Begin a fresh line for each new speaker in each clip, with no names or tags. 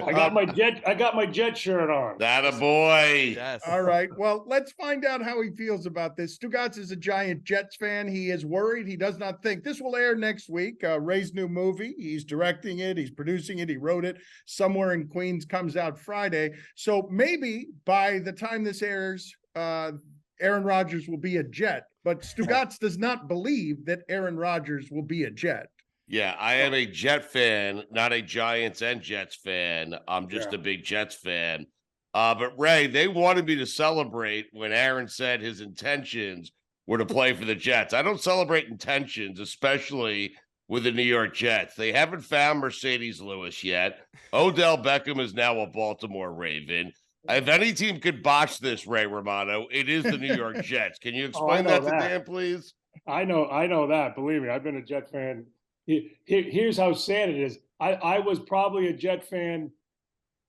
I got my Jet shirt on.
That a boy.
Yes.
All right. Well, let's find out how he feels about this. Stugotz is a giant Jets fan. He is worried. He does not think this will air next week. Ray's new movie. He's directing it. He's producing it. He wrote it. Somewhere in Queens comes out Friday. So maybe by the time this airs, Aaron Rodgers will be a Jet. But Stugotz does not believe that Aaron Rodgers will be a Jet.
Yeah, I am a Jet fan, not a Giants and Jets fan. I'm just a big Jets fan. But Ray, they wanted me to celebrate when Aaron said his intentions were to play for the Jets. I don't celebrate intentions, especially with the New York Jets. They haven't found Mercedes Lewis yet. Odell Beckham is now a Baltimore Raven. If any team could botch this, Ray Romano, it is the New York Jets. Can you explain that to Dan, please?
I know that. Believe me, I've been a Jet fan. Here's how sad it is. I was probably a Jet fan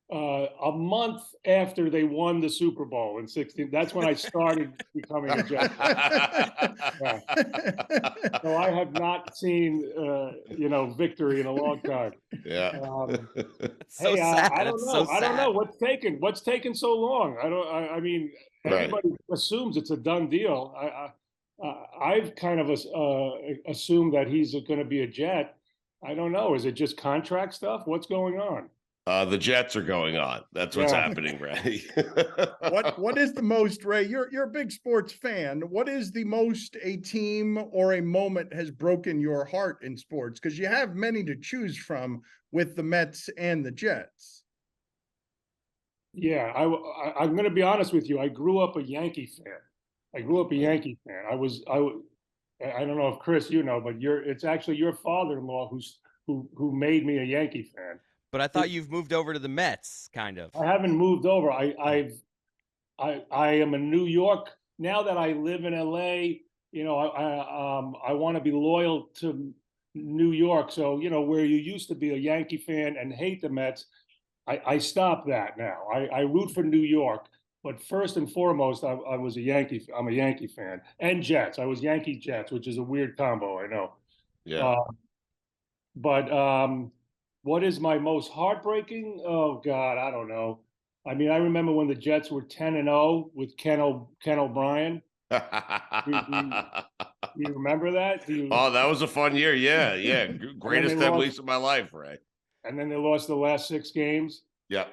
a month after they won the Super Bowl in 16. That's when I started becoming a Jet fan. So I have not seen victory in a long time.
Yeah.
So sad.
I don't know. I don't know what's taken so long. I mean, everybody assumes it's a done deal. I've kind of assumed that he's going to be a Jet. I don't know. Is it just contract stuff? What's going on?
The Jets are going on. That's what's happening, Ray.
What is the most, Ray? You're a big sports fan. What is the most a team or a moment has broken your heart in sports? Because you have many to choose from with the Mets and the Jets.
Yeah, I'm going to be honest with you. I grew up a Yankee fan. I don't know if Chris, but it's actually your father-in-law who made me a Yankee fan.
But I thought you've moved over to the Mets, kind of.
I haven't moved over. I am in New York now that I live in LA. I want to be loyal to New York. So where you used to be a Yankee fan and hate the Mets, I stopped that now. I root for New York, but first and foremost, I was a Yankee. I'm a Yankee fan and Jets. I was Yankee Jets, which is a weird combo. I know.
Yeah.
What is my most heartbreaking? Oh God, I don't know. I mean, I remember when the Jets were 10-0 with Ken O'Brien. Do you remember that?
Oh, that was a fun year. Yeah. Greatest 10 weeks of my life, Ray.
And then they lost the last 6 games.
Yeah.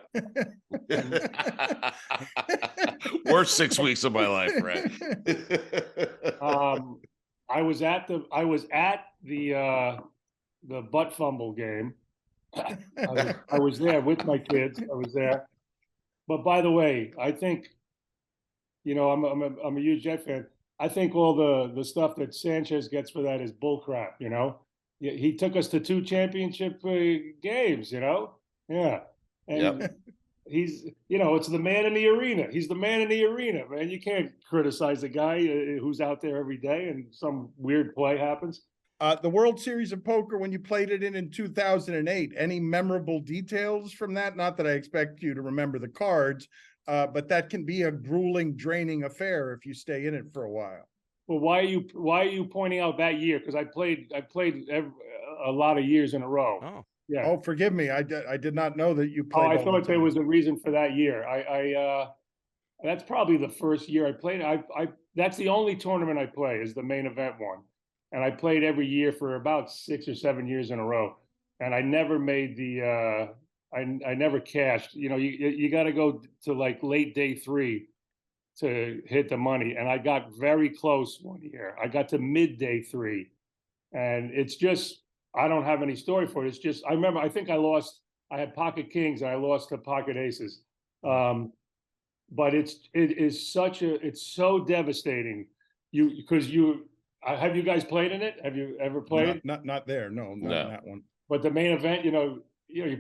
Worst 6 weeks of my life, Ray.
I was at the butt fumble game. I was there with my kids. I was there. But by the way, I think, I'm a huge Jet fan. I think all the stuff that Sanchez gets for that is bullcrap. He took us to 2 championship games. Yeah, and he's it's the man in the arena. He's the man in the arena, man. You can't criticize the guy who's out there every day and some weird play happens.
The World Series of Poker, when you played it in 2008, any memorable details from that? Not that I expect you to remember the cards, but that can be a grueling, draining affair if you stay in it for a while.
Well, why are you pointing out that year? Because I played a lot of years in a row.
Oh,
yeah.
Oh, forgive me. I did not know that you played.
I thought there was a reason for that year. That's probably the first year I played. That's the only tournament I play is the main event one. And I played every year for about 6 or 7 years in a row. And I never made I never cashed. You got to go to like late day 3 to hit the money. And I got very close one year. I got to midday 3. And it's just, I don't have any story for it. It's just, I think I had pocket kings and I lost to pocket aces. But it's so devastating. Have you guys played in it? Have you ever played?
Not there. No, not in that one.
But the main event, you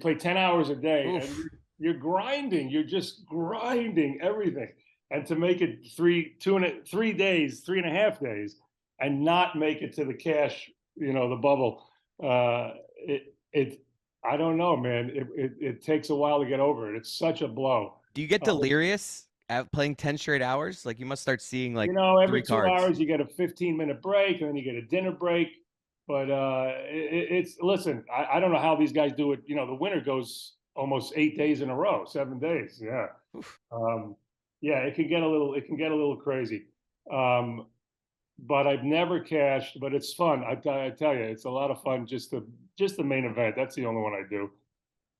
play 10 hours a day. Oof. And you're grinding. You're just grinding everything. And to make it 3.5 days, and not make it to the cash, the bubble, I don't know, man. It takes a while to get over it. It's such a blow.
Do you get delirious at playing 10 straight hours? Like you must start seeing like
every
3
2
cards.
hours you get a 15-minute break and then you get a dinner break. But listen, I don't know how these guys do it. The winner goes almost 8 days in a row, 7 days. Yeah. Yeah, it can get a little crazy. But I've never cashed, but it's fun. I tell you, it's a lot of fun. Just the main event. That's the only one I do.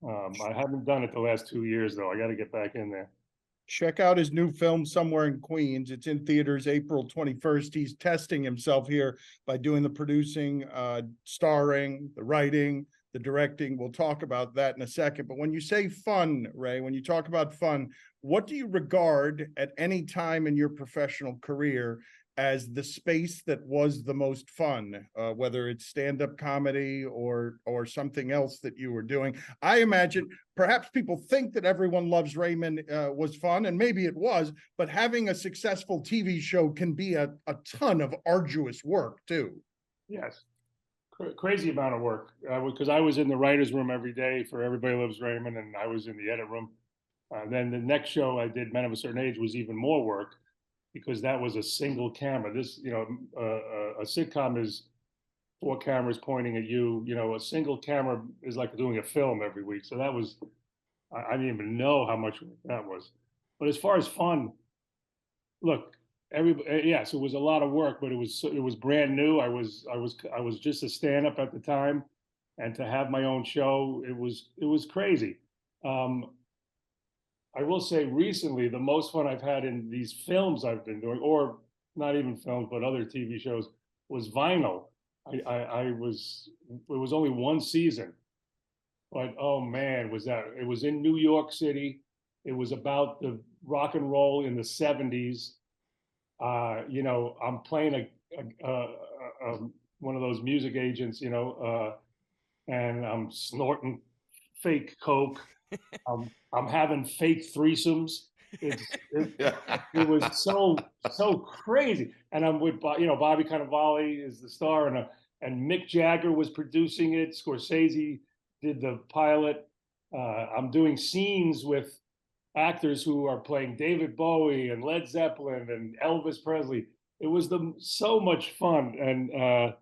I haven't done it the last 2 years though. I got to get back in there.
Check out his new film, Somewhere in Queens. It's in theaters April 21st. He's testing himself here by doing the producing, starring, the writing, the directing. We'll talk about that in a second. But when you say fun, Ray, when you talk about fun, what do you regard at any time in your professional career as the space that was the most fun, whether it's stand-up comedy or something else that you were doing? I imagine perhaps people think that Everyone Loves Raymond was fun, and maybe it was, but having a successful TV show can be a ton of arduous work too.
Yes, crazy amount of work, because I was in the writer's room every day for Everybody Loves Raymond, and I was in the edit room. Then the next show I did, Men of a Certain Age, was even more work, because that was a single camera. This, a sitcom is 4 cameras pointing at you. A single camera is like doing a film every week. So that was, I didn't even know how much work that was. But as far as fun, look, yes, it was a lot of work, but it was brand new. I was just a stand-up at the time, and to have my own show, it was crazy. I will say recently, the most fun I've had in these films I've been doing, or not even films, but other TV shows, was Vinyl. It was only 1 season, but oh man, it was in New York City. It was about the rock and roll in the 70s. I'm playing one of those music agents, and I'm snorting fake coke. I'm having fake threesomes. It was so crazy. And I'm with Bobby Cannavale is the star, and Mick Jagger was producing it. Scorsese did the pilot. I'm doing scenes with actors who are playing David Bowie and Led Zeppelin and Elvis Presley. It was so much fun, and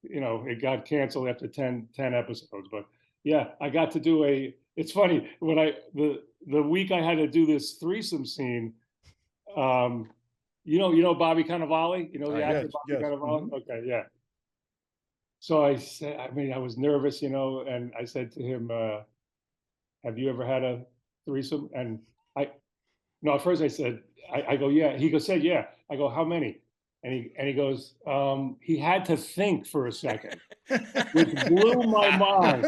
it got canceled after 10 episodes. But yeah, I got to do it's funny, when the week I had to do this threesome scene, Bobby Cannavale, the actor,
yes,
Bobby
yes.
Cannavale?
Mm-hmm.
Okay, yeah. So I said, I was nervous, and I said to him, have you ever had a threesome? And at first I said, I go, yeah. He said, yeah. I go, how many? And he goes, he had to think for a second, which blew my mind.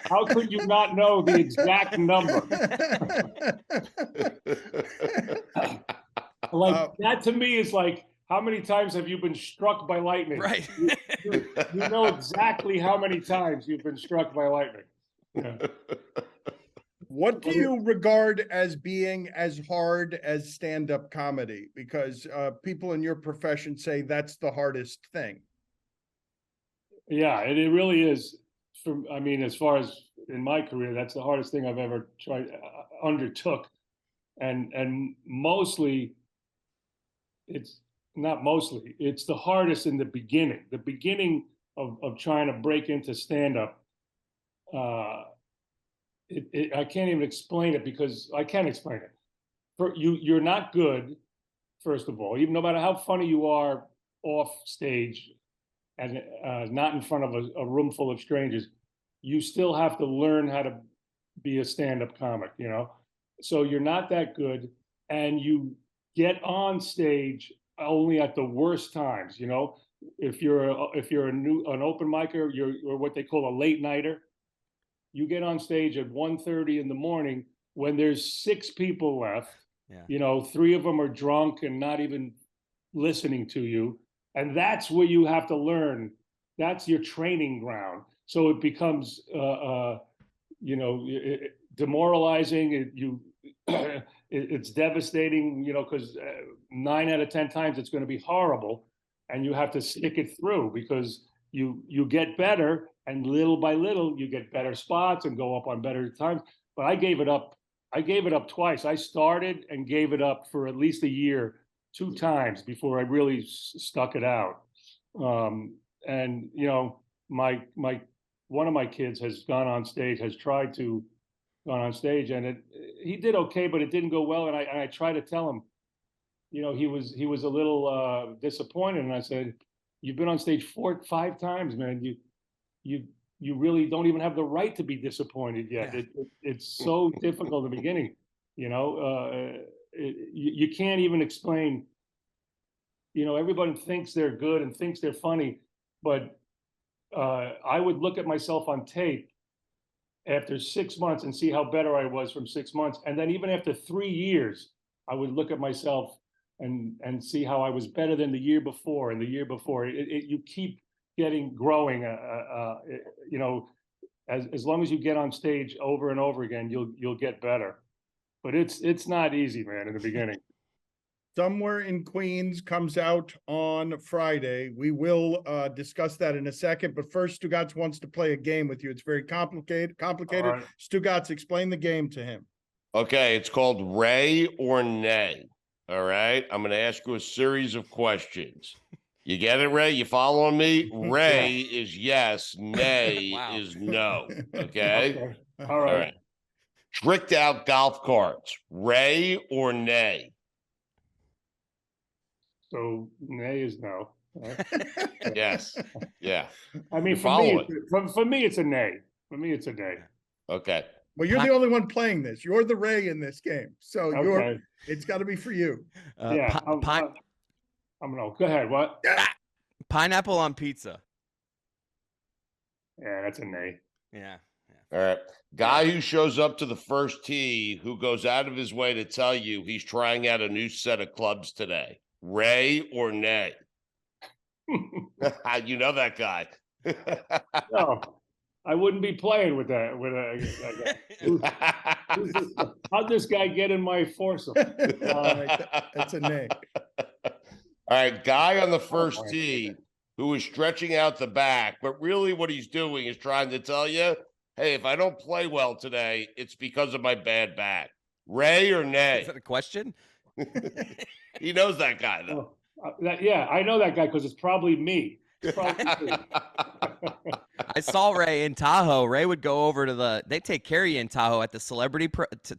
How could you not know the exact number? That to me is like, how many times have you been struck by lightning?
Right.
You know exactly how many times you've been struck by lightning. Yeah.
What do you regard as being as hard as stand-up comedy? Because people in your profession say that's the hardest thing.
Yeah, and it really is. As far as in my career, that's the hardest thing I've ever undertook, and mostly, it's not mostly. It's the hardest in the beginning. The beginning of trying to break into stand-up. I can't even explain it, because I can't explain it. You're not good, first of all. Even no matter how funny you are off stage, and not in front of a room full of strangers, you still have to learn how to be a stand-up comic, So you're not that good, and you get on stage only at the worst times, If you're an open micer, you're what they call a late nighter. You get on stage at 1:30 in the morning when there's 6 people left. Yeah. 3 of them are drunk and not even listening to you. And that's where you have to learn. That's your training ground. So it becomes, demoralizing. It's devastating, because 9 out of 10 times it's going to be horrible, and you have to stick it through, because you get better, and little by little you get better spots and go up on better times. But I gave it up. I gave it up twice. I started and gave it up for at least a year, 2 times, before I really stuck it out. And my one of my kids has gone on stage, has tried to gone on stage, and he did okay, but it didn't go well. And I tried to tell him, he was a little disappointed, and I said, "You've been on stage 4 or 5 times, man. You really don't even have the right to be disappointed yet.
Yeah.
It's so difficult in the beginning. You can't even explain. Everybody thinks they're good and thinks they're funny, but I would look at myself on tape after 6 months and see how better I was from 6 months, and then even after 3 years, I would look at myself and see how I was better than the year before and the year before. You keep growing. As long as you get on stage over and over again, you'll get better. But it's not easy, man, in the beginning.
Somewhere in Queens comes out on Friday. We will discuss that in a second. But first, Stugotz wants to play a game with you. It's very complicated.
All right.
Stugotz, explain the game to him.
Okay, it's called Ray or Nay. All right, I'm going to ask you a series of questions. You get it, Ray? You following me? Ray is yes, nay
Wow.
is no. Okay?
Okay. All
All
right.
right. Tricked out golf carts. Ray or nay?
So nay is no.
Yes. Yeah.
I mean,
You're
for me, it's a nay. For me, it's a nay.
Okay.
Well, you're the only one playing this. You're the Ray in this game. So
Okay.
it's got to be for you.
Yeah. I'm gonna go ahead. What?
Pineapple on pizza.
Yeah, that's a nay.
Yeah.
All right. Guy who shows up to the first tee who goes out of his way to tell you he's trying out a new set of clubs today. Ray or nay? You know that guy.
No, I wouldn't be playing with that. How'd this guy get in my foursome?
All right, that's a nay.
All right, guy on the first tee who is stretching out the back, but really what he's doing is trying to tell you, hey, if I don't play well today, it's because of my bad back. Ray or nay?
Is that a question?
He knows that guy, though.
Yeah, I know that guy because it's probably me. It's probably me.
I saw Ray in Tahoe. Ray would go over to they take care of you in Tahoe at the celebrity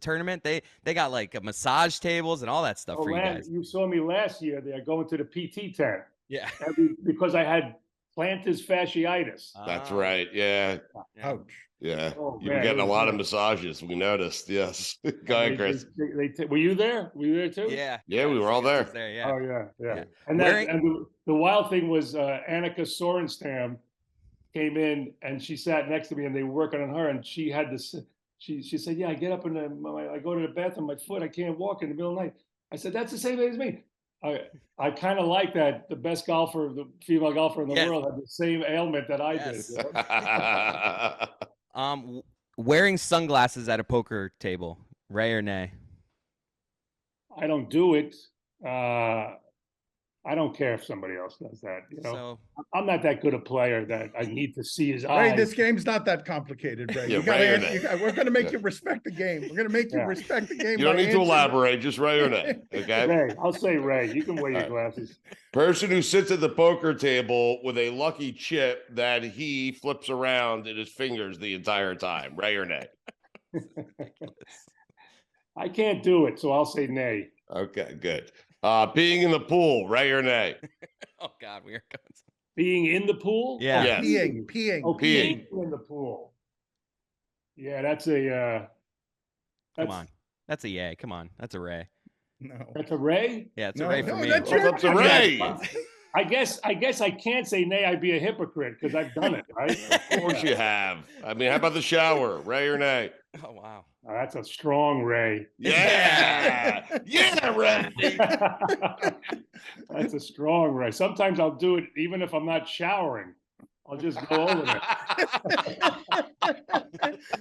tournament. They got like massage tables and all that stuff for you guys.
You saw me last year there going to the PT tent.
Yeah.
Because I had plantar fasciitis.
That's right. Yeah.
Ouch.
Yeah.
Oh,
You were
man,
getting
it
a
was
lot of
bad.
massages. We noticed. Yes. Go ahead, Chris.
Were you there? Were you there too?
Yeah.
Yeah, we were all there.
Yeah.
Oh yeah.
Yeah.
And
Wearing-
the wild thing was Annika Sorenstam came in and she sat next to me and they were working on her and she had this. She said, "Yeah, I get up and I go to the bathroom. My foot, I can't walk in the middle of the night." I said, "That's the same thing as me." I kind of like that. The best golfer, the female golfer in the
Yes.
world, had the same ailment that I
Yes.
did. You know?
Wearing sunglasses at a poker table. Ray or nay?
I don't do it. I don't care if somebody else does that. You know,
So
I'm not that good a player that I need to see his
Ray,
eyes.
this game's not that complicated, Ray.
Yeah,
You gotta
Ray or
answer-
nay?
we're going to make you respect the game. We're going to make you
Yeah.
respect the game.
You don't
by
need to
answering-
elaborate. Just Ray or nay. Okay.
Ray, I'll say Ray. You can wear your
All
glasses.
Person who sits at the poker table with a lucky chip that he flips around in his fingers the entire time. Ray or nay?
I can't do it, so I'll say nay.
Okay, good. Being in the pool. Ray or nay?
oh god, we are going.
Being in the pool?
Yeah.
Yes.
Peeing.
Oh,
Peeing.
peeing in the pool. Yeah, that's a.
Come on. That's a yay. Come on. That's a Ray.
No.
That's a Ray.
Yeah, it's
No,
a Ray for
no,
me.
that's
What's up to Ray?
I guess I can't say nay. I'd be a hypocrite because I've done it, right?
Of course you have. I mean, how about the shower? Ray or nay?
Oh wow.
Oh, that's a strong Ray.
Yeah. Yeah, Ray.
That's a strong Ray. Sometimes I'll do it even if I'm not showering. I'll just go over there.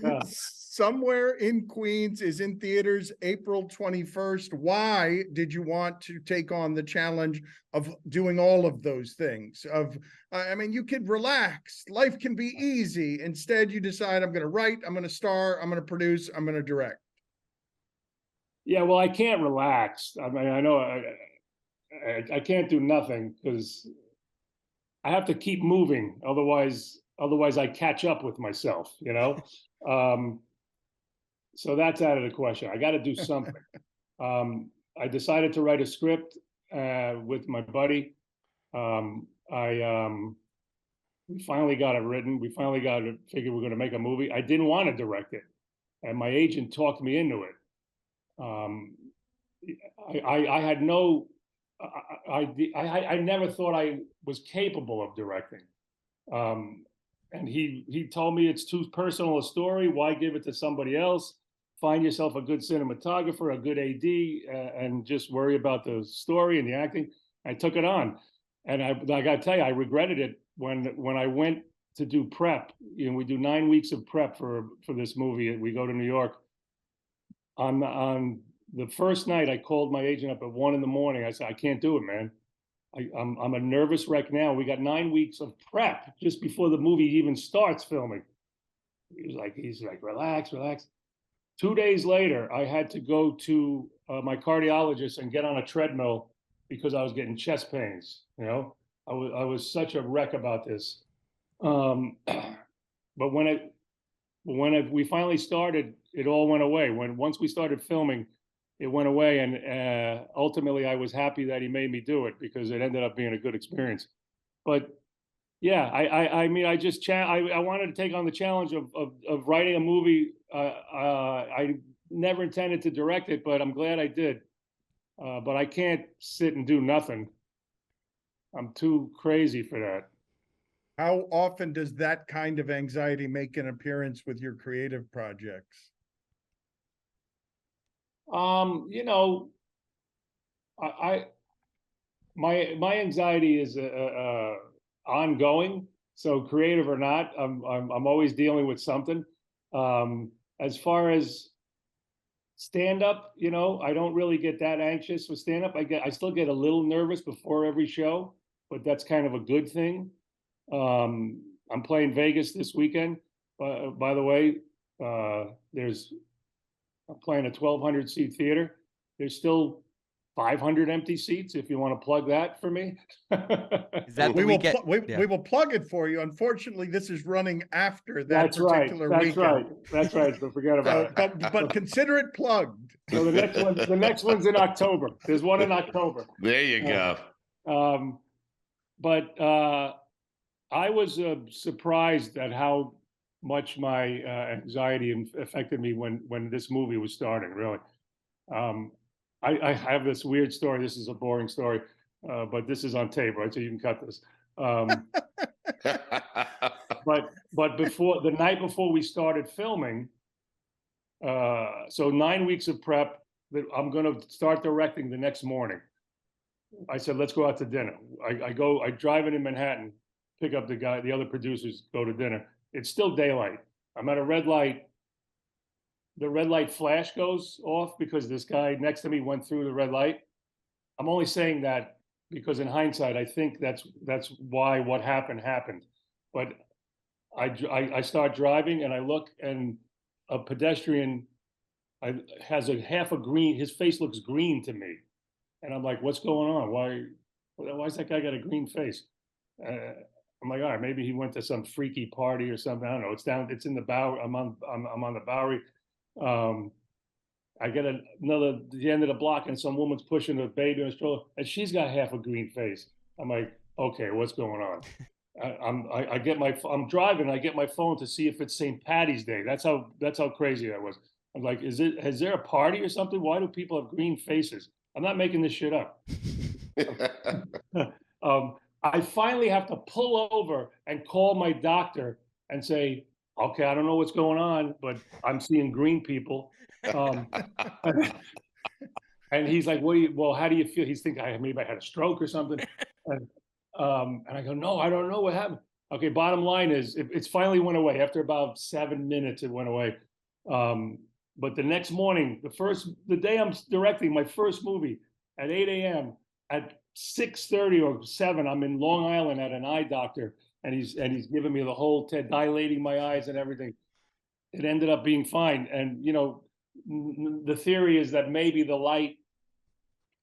Yeah.
Somewhere in Queens is in theaters April 21st. Why did you want to take on the challenge of doing all of those things? I mean, you could relax. Life can be easy. Instead, you decide, I'm going to write, I'm going to star, I'm going to produce, I'm going to direct.
Yeah, well, I can't relax. I mean, I know I can't do nothing because I have to keep moving. Otherwise, Otherwise, I catch up with myself, So that's out of the question. I got to do something. I decided to write a script with my buddy. We finally got it written. We finally got it figured we're going to make a movie. I didn't want to direct it, and my agent talked me into it. I had no, I never thought I was capable of directing. And he told me it's too personal a story. Why give it to somebody else? Find yourself a good cinematographer, a good AD, and just worry about the story and the acting. I took it on, and I got to tell you, I regretted it when I went to do prep. We do 9 weeks of prep for this movie. We go to New York. On the first night, I called my agent up at 1 a.m. I said, I can't do it, man. I'm a nervous wreck now. We got 9 weeks of prep just before the movie even starts filming. He's like, relax. 2 days later, I had to go to my cardiologist and get on a treadmill because I was getting chest pains. I was such a wreck about this. But when we finally started, it all went away. Once we started filming, it went away, and ultimately I was happy that he made me do it because it ended up being a good experience. But yeah, I mean, I wanted to take on the challenge of writing a movie. I never intended to direct it, but I'm glad I did. But I can't sit and do nothing. I'm too crazy for that.
How often does that kind of anxiety make an appearance with your creative projects?
My anxiety is ongoing. So creative or not, I'm always dealing with something. As far as stand up, I don't really get that anxious with stand up. I still get a little nervous before every show, but that's kind of a good thing. I'm playing Vegas this weekend. By the way, I'm playing a 1,200 seat theater. There's still 500 empty seats if you want to plug that for me.
Is that
we will plug it for you. Unfortunately, this is running after that particular weekend.
That's right. So forget about
it. But consider it plugged.
So the next one's in October. There's one in October.
There you go.
But I was surprised at how much my anxiety affected me when this movie was starting, really. I have this weird story. This is a boring story, but this is on tape, right? So you can cut this. But before the night before we started filming, so 9 weeks of prep, that I'm going to start directing the next morning. I said, let's go out to dinner. I drive in Manhattan, pick up the other producers, go to dinner. It's still daylight. I'm at a red light. The red light flash goes off because this guy next to me went through the red light. I'm only saying that because in hindsight, I think that's why what happened. But I start driving and I look, and a pedestrian has his face looks green to me. And I'm like, what's going on? Why's that guy got a green face? I'm like, all right, maybe he went to some freaky party or something. I don't know. It's in the Bowery. I'm on the Bowery. I get the end of the block, and some woman's pushing a baby in a stroller, and she's got half a green face. I'm like, okay, what's going on? I'm driving. I get my phone to see if it's St. Patty's Day. That's how crazy that was. I'm like, is there a party or something? Why do people have green faces? I'm not making this shit up. I finally have to pull over and call my doctor and say, okay, I don't know what's going on, but I'm seeing green people. And he's like, how do you feel? He's thinking maybe I had a stroke or something. And I go, no, I don't know what happened. Okay, bottom line is it's finally went away. After about 7 minutes, it went away. But the next morning, the day I'm directing my first movie at 8 a.m., at 6:30 or 7, I'm in Long Island at an eye doctor, and he's giving me the whole dilating my eyes and everything. It ended up being fine. And the theory is that maybe the light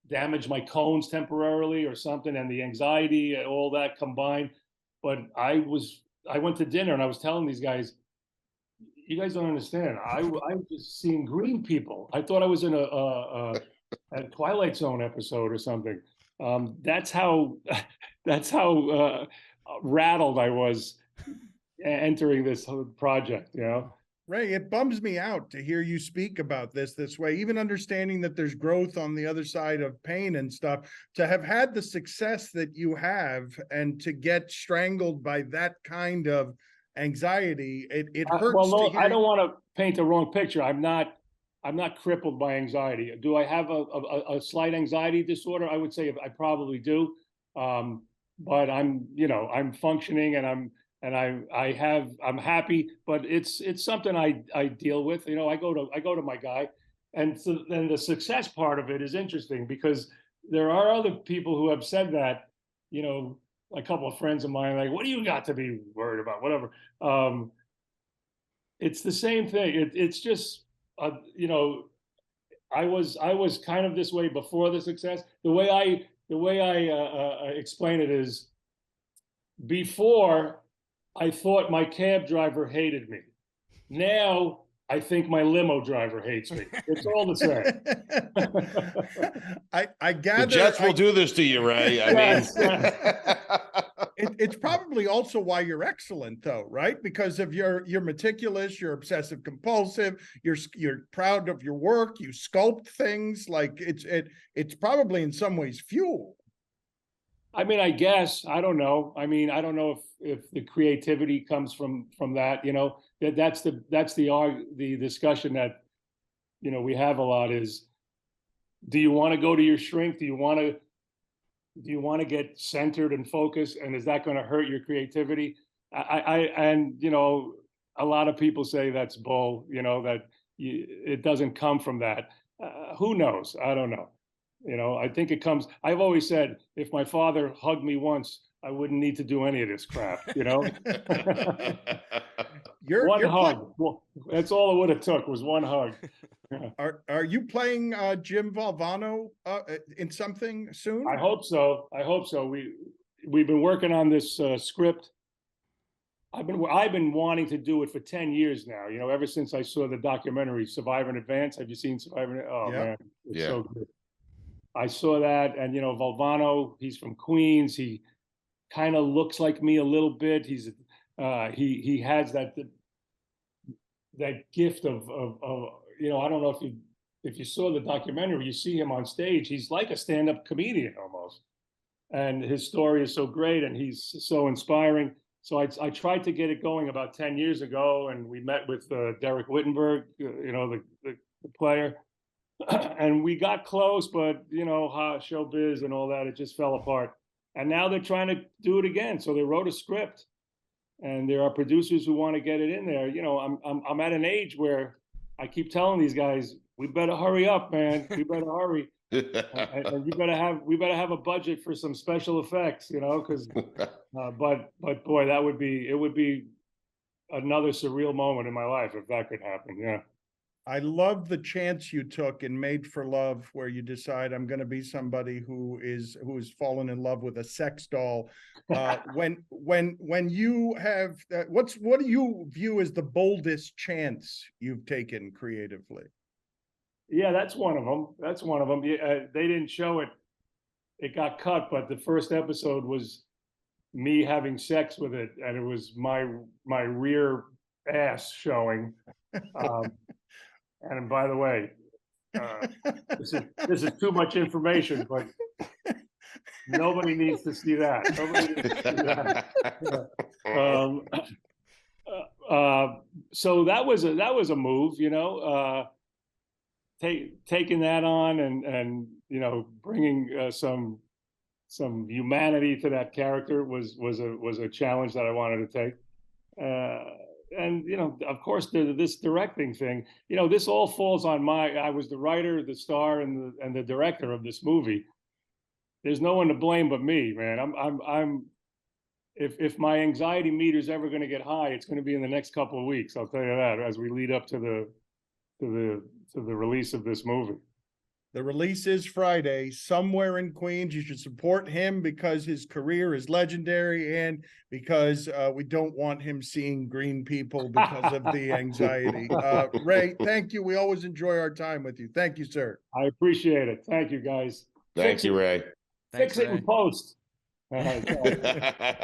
damaged my cones temporarily or something, and the anxiety and all that combined. But I was I went to dinner and I was telling these guys, you guys don't understand. I was just seeing green people. I thought I was in a Twilight Zone episode or something. That's how rattled I was entering this whole project. You know.
Ray, it bums me out to hear you speak about this way, even understanding that there's growth on the other side of pain and stuff. To have had the success that you have and to get strangled by that kind of anxiety, it hurts.
Well, no,
to hear
I don't want to paint the wrong picture. I'm not crippled by anxiety. Do I have a slight anxiety disorder? I would say I probably do. But I'm functioning and I'm happy, but it's something I deal with. You know, I go to my guy, and so then the success part of it is interesting because there are other people who have said that, you know, a couple of friends of mine, like, what do you got to be worried about? Whatever. It's the same thing. It's just, you know, I was kind of this way before the success. The way I explain it is, before I thought my cab driver hated me. Now I think my limo driver hates me. It's all the same.
I gather
the Jets will do this to you, Ray. I mean,
it's probably also why you're excellent, though, right? Because of you're meticulous, you're obsessive compulsive, you're proud of your work, you sculpt things. Like it's probably in some ways fuel.
I mean, I guess, I don't know. I mean, I don't know if the creativity comes from that, you know, that's the discussion that, you know, we have a lot is, do you want to go to your shrink? Do you want to get centered and focused? And is that going to hurt your creativity? And, you know, a lot of people say that's bull, you know, that it doesn't come from that. Who knows? I don't know. You know, I think it comes, I've always said, if my father hugged me once, I wouldn't need to do any of this crap, you know? One hug. Well, that's all it would have took was one hug. Yeah.
Are you playing Jim Valvano in something soon?
I hope so. We've been working on this script. I've been wanting to do it for 10 years now, you know, ever since I saw the documentary Survivor in Advance. Have you seen Survivor? Oh, yeah. Man, it's so good. I saw that, and you know, Valvano, he's from Queens. He kind of looks like me a little bit. He has that gift of you know, I don't know if you saw the documentary, you see him on stage. He's like a stand-up comedian almost, and his story is so great, and he's so inspiring. So I tried to get it going about 10 years ago, and we met with Derek Wittenberg, you know, the player. And we got close, but you know, showbiz and all that, it just fell apart. And now they're trying to do it again. So they wrote a script, and there are producers who want to get it in there. You know, I'm at an age where I keep telling these guys, we better hurry up, man. We better hurry, and we better have a budget for some special effects, you know, because but boy, it would be another surreal moment in my life if that could happen. Yeah.
I love the chance you took in Made for Love, where you decide I'm going to be somebody who is fallen in love with a sex doll. When you have what do you view as the boldest chance you've taken creatively?
Yeah, that's one of them. They didn't show it; it got cut. But the first episode was me having sex with it, and it was my rear ass showing. And by the way, this is too much information, but nobody needs to see that. So that was a move, you know, taking that on and you know, bringing some humanity to that character was a challenge that I wanted to take. And you know, of course, this directing thing, you know, this all falls on I was the writer, the star, and the director of this movie. There's no one to blame but me, man. I'm if my anxiety meter is ever going to get high, it's going to be in the next couple of weeks. I'll tell you that, as we lead up to the release of this movie.
The release is Friday, somewhere in Queens. You should support him because his career is legendary and because we don't want him seeing green people because of the anxiety. Ray, thank you. We always enjoy our time with you. Thank you, sir.
I appreciate it. Thank you, guys.
Thank you, Ray.
Thanks,
Fix it
Ray.
in post. All right, bye.